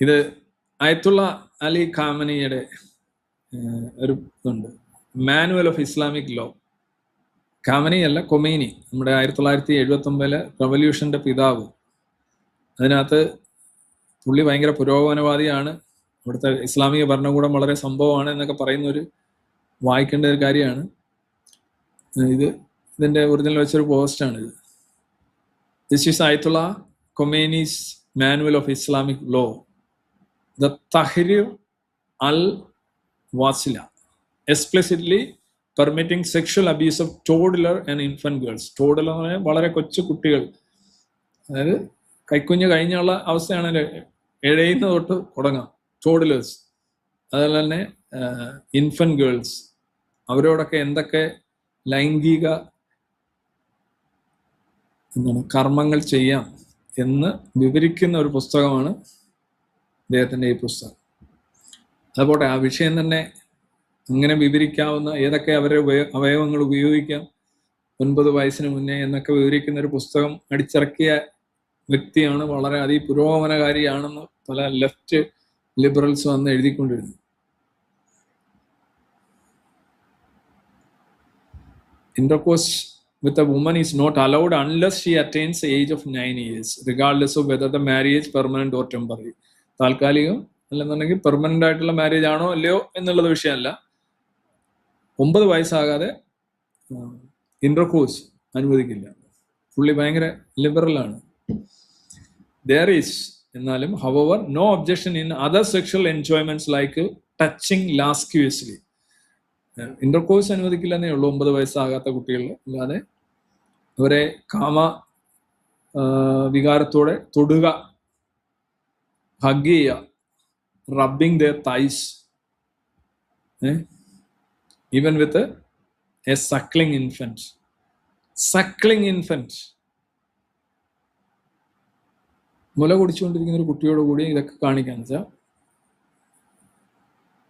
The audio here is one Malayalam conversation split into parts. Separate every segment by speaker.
Speaker 1: ഇത് അയത്തുള്ള അലി ഖാമനിയുടെ ഒരു ഇതുണ്ട്, മാനുവൽ ഓഫ് ഇസ്ലാമിക് ലോ. ഖാമനി അല്ല, കൊമൈനി, നമ്മുടെ 1979 റവല്യൂഷന്റെ പിതാവ്. അതിനകത്ത് പുള്ളി ഭയങ്കര പുരോഗമനവാദിയാണ്, ഇവിടുത്തെ ഇസ്ലാമിക ഭരണകൂടം വളരെ സംഭവമാണ് എന്നൊക്കെ പറയുന്നൊരു വായിക്കേണ്ട ഒരു കാര്യമാണ്. ഇതിന്റെ ഒറിജിനൽ വെച്ചൊരു പോസ്റ്റാണിത്. This is Ayatollah Khomeini's manual of Islamic law, the Tahrir al Wasila, explicitly permitting sexual abuse of toddler and infant girls. toddler എന്ന് പറഞ്ഞാൽ വളരെ കൊച്ചു കുട്ടികൾ, അതായത് കൈക്കുഞ്ഞ് കഴിഞ്ഞുള്ള അവസ്ഥയാണല്ലോ, എഴയുന്ന തൊട്ട് തുടങ്ങാം. ടോഡ്ലേഴ്സ്, അതുപോലെ തന്നെ ഇൻഫന്റ് ഗേൾസ്, അവരോടൊക്കെ എന്തൊക്കെ ലൈംഗിക കർമ്മങ്ങൾ ചെയ്യാം എന്ന് വിവരിക്കുന്ന ഒരു പുസ്തകമാണ് അദ്ദേഹത്തിൻ്റെ ഈ പുസ്തകം. അതുപോട്ടെ, ആ വിഷയം തന്നെ അങ്ങനെ വിവരിക്കാവുന്ന, ഏതൊക്കെ അവരുടെ അവയവങ്ങൾ ഉപയോഗിക്കാം 9 വയസ്സിന് മുന്നേ എന്നൊക്കെ വിവരിക്കുന്ന ഒരു പുസ്തകം അടിച്ചിറക്കിയ വ്യക്തിയാണ്. വളരെ അതിപുരോഗമനകാരിയാണെന്ന് പല ലെഫ്റ്റ് ലിബറൽസ് വന്ന് എഴുതിക്കൊണ്ടിരുന്നു. Intercourse with a woman is not allowed unless she attains the age of 9 years, regardless of whether the marriage permanent or temporary. താൽക്കാലികം അല്ലെന്നുണ്ടെങ്കിൽ പെർമനന്റ് ആയിട്ടുള്ള മാരേജ് ആണോ അല്ലയോ എന്നുള്ളത് വിഷയമല്ല. 9 വയസ്സാകാതെ ഇന്റർകോഴ്സ് അനുവദിക്കില്ല. പുള്ളി ഭയങ്കര ലിബറലാണ്. There is, എന്നാലും, however, no objection in other sexual enjoyments like touching lasciviously. Intercourse അനുവദിക്കില്ല എന്നേ ഉള്ളൂ 9 വയസ്സാകാത്ത കുട്ടികൾ. അല്ലാതെ അവരെ കാമ വികാരത്തോടെ തൊടുക, ഹഗ് ചെയ്യുക, rubbing their thighs, even with a suckling infant. മുല കുടിച്ചുകൊണ്ടിരിക്കുന്ന ഒരു കുട്ടിയോട് കൂടി ഇതൊക്കെ കാണിക്കാന്ന് വെച്ചാൽ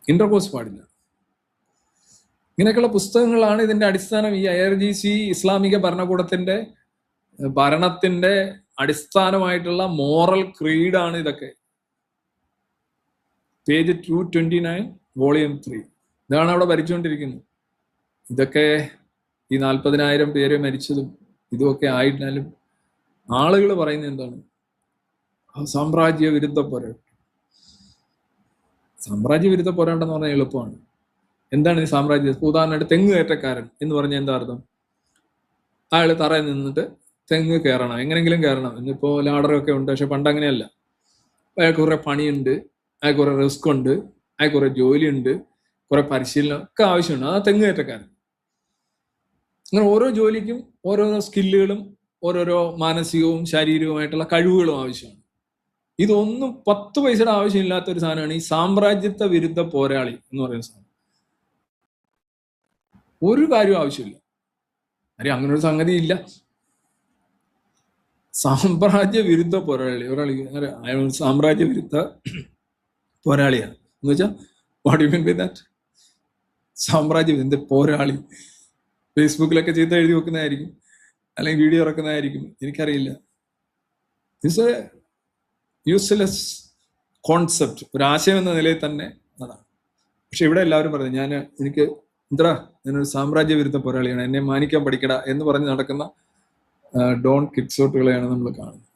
Speaker 1: ഇന്റർകോഴ്സ് പാടില്ല. ഇങ്ങനെയൊക്കെയുള്ള പുസ്തകങ്ങളാണ് ഇതിന്റെ അടിസ്ഥാനം. ഈ IRGC ഇസ്ലാമിക ഭരണത്തിന്റെ അടിസ്ഥാനമായിട്ടുള്ള മോറൽ ക്രീഡാണ് ഇതൊക്കെ. Page 229, volume 3. ഇതാണ് അവിടെ ഭരിച്ചുകൊണ്ടിരിക്കുന്നത്. ഇതൊക്കെ ഈ 40,000 പേര് മരിച്ചതും ഇതുമൊക്കെ ആയിരുന്നാലും ആളുകൾ പറയുന്നത് എന്താണ്? സാമ്രാജ്യ വിരുദ്ധ പോരാട്ടം. സാമ്രാജ്യ വിരുദ്ധ പോരാട്ടം എന്ന് പറഞ്ഞാൽ എളുപ്പമാണ്. എന്താണ് ഈ സാമ്രാജ്യ? ഉദാഹരണമായിട്ട് തെങ്ങ് കയറ്റക്കാരൻ എന്ന് പറഞ്ഞാൽ എന്താ അർത്ഥം? അയാൾ തറയിൽ നിന്നിട്ട് തെങ്ങ് കയറണം, എങ്ങനെങ്കിലും കയറണം. ഇന്നിപ്പോൾ ലാഡറൊക്കെ ഉണ്ട്, പക്ഷെ പണ്ട് അങ്ങനെയല്ല. അയാൾക്ക് കുറെ പണിയുണ്ട്, അയാൾക്ക് കുറെ റിസ്ക് ഉണ്ട്, അയാൾക്ക് കുറെ ജോലിയുണ്ട്, കുറെ പരിശീലനം ഒക്കെ ആവശ്യമുണ്ട്. ആ തെങ്ങ് കയറ്റക്കാരൻ. അങ്ങനെ ഓരോ ജോലിക്കും ഓരോരോ സ്കില്ലുകളും ഓരോരോ മാനസികവും ശാരീരികവുമായിട്ടുള്ള കഴിവുകളും ആവശ്യമാണ്. ഇതൊന്നും 10 പൈസയുടെ ആവശ്യമില്ലാത്ത ഒരു സാധനമാണ് ഈ സാമ്രാജ്യത്വ വിരുദ്ധ പോരാളി എന്ന് പറയുന്ന സാധനം. ഒരു കാര്യവും ആവശ്യമില്ല. അങ്ങനെ ഒരു സംഗതി ഇല്ല. സാമ്രാജ്യ വിരുദ്ധ പോരാളി, അയാൾ സാമ്രാജ്യ വിരുദ്ധ പോരാളിയാണ് എന്ന് വെച്ചാൽ what you mean by that? സാമ്രാജ്യ വിരുദ്ധ പോരാളി ഫേസ്ബുക്കിലൊക്കെ ചെയ്ത് എഴുതി വെക്കുന്നതായിരിക്കും, അല്ലെങ്കിൽ വീഡിയോ ഇറക്കുന്നതായിരിക്കും, എനിക്കറിയില്ല. ഇറ്റ്സ് എ യൂസ്ലെസ് കോൺസെപ്റ്റ്, ഒരു ആശയം എന്ന നിലയിൽ തന്നെ അതാണ്. പക്ഷെ ഇവിടെ എല്ലാവരും പറഞ്ഞു എനിക്ക് ഞാനൊരു സാമ്രാജ്യ വിരുദ്ധ പോരാളിയാണ്, എന്നെ മാനിക്കാൻ പഠിക്കട എന്ന് പറഞ്ഞ് നടക്കുന്ന ഡോൺ കിറ്റ്സോട്ടുകളെയാണ് നമ്മൾ കാണുന്നത്.